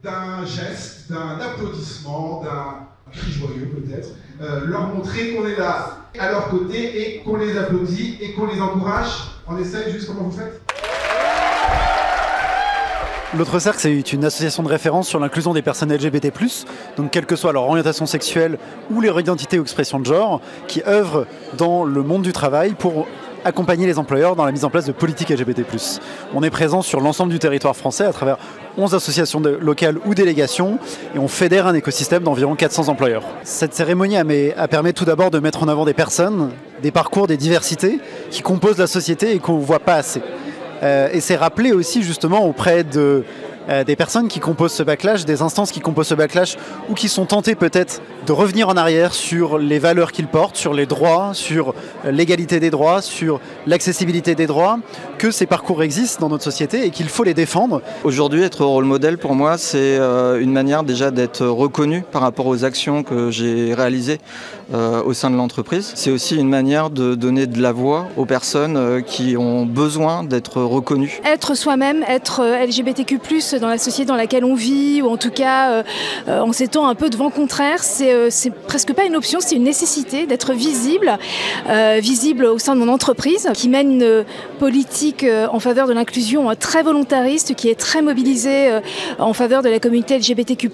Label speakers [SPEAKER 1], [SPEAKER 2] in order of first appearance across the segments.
[SPEAKER 1] d'un geste, d'un applaudissement, d'un cri joyeux peut-être, leur montrer qu'on est là à leur côté et qu'on les applaudit et qu'on les encourage. On essaye juste comment vous faites?
[SPEAKER 2] L'autre cercle, c'est une association de référence sur l'inclusion des personnes LGBT+, donc quelle que soit leur orientation sexuelle ou leur identité ou expression de genre, qui œuvre dans le monde du travail pour accompagner les employeurs dans la mise en place de politiques LGBT+. On est présent sur l'ensemble du territoire français à travers 11 associations locales ou délégations et on fédère un écosystème d'environ 400 employeurs. Cette cérémonie permet tout d'abord de mettre en avant des personnes, des parcours, des diversités qui composent la société et qu'on ne voit pas assez. Et c'est rappelé aussi justement auprès des personnes qui composent ce backlash, des instances qui composent ce backlash ou qui sont tentées peut-être de revenir en arrière sur les valeurs qu'ils portent, sur les droits, sur l'égalité des droits, sur l'accessibilité des droits, que ces parcours existent dans notre société et qu'il faut les défendre.
[SPEAKER 3] Aujourd'hui, être rôle modèle pour moi, c'est une manière déjà d'être reconnu par rapport aux actions que j'ai réalisées au sein de l'entreprise. C'est aussi une manière de donner de la voix aux personnes qui ont besoin d'être reconnues.
[SPEAKER 4] Être soi-même, être LGBTQ+, dans la société dans laquelle on vit, ou en tout cas en s'étant un peu de vent contraire, c'est presque pas une option, c'est une nécessité d'être visible, visible au sein de mon entreprise, qui mène une politique en faveur de l'inclusion très volontariste, qui est très mobilisée en faveur de la communauté LGBTQ+.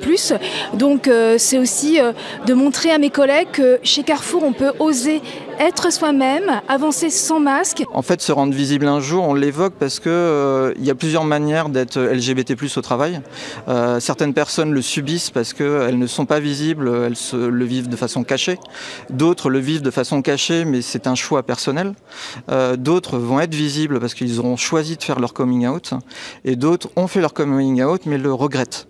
[SPEAKER 4] Donc c'est aussi de montrer à mes collègues que chez Carrefour, on peut oser être soi-même, avancer sans masque.
[SPEAKER 3] En fait, se rendre visible un jour, on l'évoque parce que y a plusieurs manières d'être LGBT+ au travail. Certaines personnes le subissent parce qu'elles ne sont pas visibles, elles le vivent de façon cachée. D'autres le vivent de façon cachée, mais c'est un choix personnel. D'autres vont être visibles parce qu'ils auront choisi de faire leur coming out. Et d'autres ont fait leur coming out, mais le regrettent.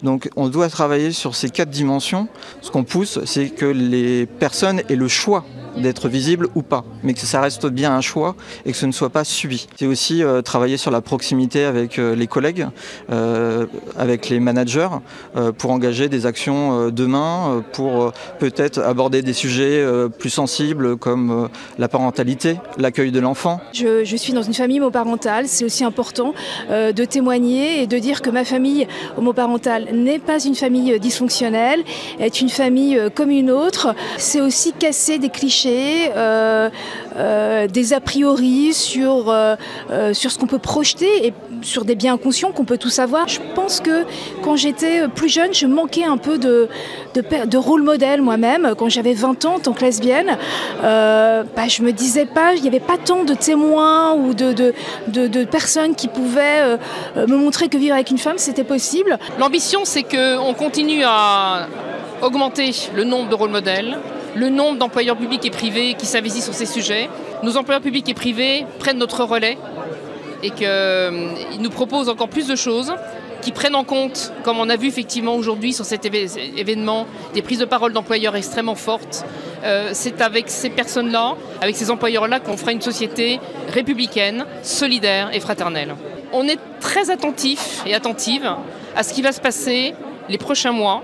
[SPEAKER 3] Donc on doit travailler sur ces 4 dimensions. Ce qu'on pousse, c'est que les personnes aient le choix d'être visibles ou pas, mais que ça reste bien un choix et que ce ne soit pas subi. C'est aussi travailler sur la proximité avec les collègues, avec les managers, pour engager des actions demain, pour peut-être aborder des sujets plus sensibles comme la parentalité, l'accueil de l'enfant.
[SPEAKER 4] Je suis dans une famille homoparentale, c'est aussi important de témoigner et de dire que ma famille homoparentale n'est pas une famille dysfonctionnelle, est une famille comme une autre. C'est aussi casser des clichés, des a priori sur ce qu'on peut projeter et sur des biens inconscients qu'on peut tous avoir. Je pense que quand j'étais plus jeune, je manquais un peu de rôle modèle moi-même. Quand j'avais 20 ans en tant que lesbienne, je me disais pas, il n'y avait pas tant de témoins ou de personnes qui pouvaient me montrer que vivre avec une femme, c'était possible.
[SPEAKER 5] L'ambition, c'est qu'on continue à augmenter le nombre de rôles modèles, le nombre d'employeurs publics et privés qui s'investissent sur ces sujets. Nos employeurs publics et privés prennent notre relais et qu'ils nous proposent encore plus de choses, qui prennent en compte, comme on a vu effectivement aujourd'hui sur cet événement, des prises de parole d'employeurs extrêmement fortes. C'est avec ces personnes-là, avec ces employeurs-là, qu'on fera une société républicaine, solidaire et fraternelle. On est très attentifs et attentives à ce qui va se passer les prochains mois,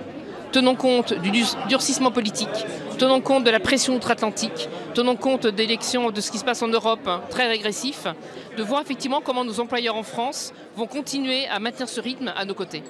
[SPEAKER 5] tenant compte du durcissement politique, tenant compte de la pression outre-Atlantique, tenant compte d'élections, de ce qui se passe en Europe, très régressif, de voir effectivement comment nos employeurs en France vont continuer à maintenir ce rythme à nos côtés.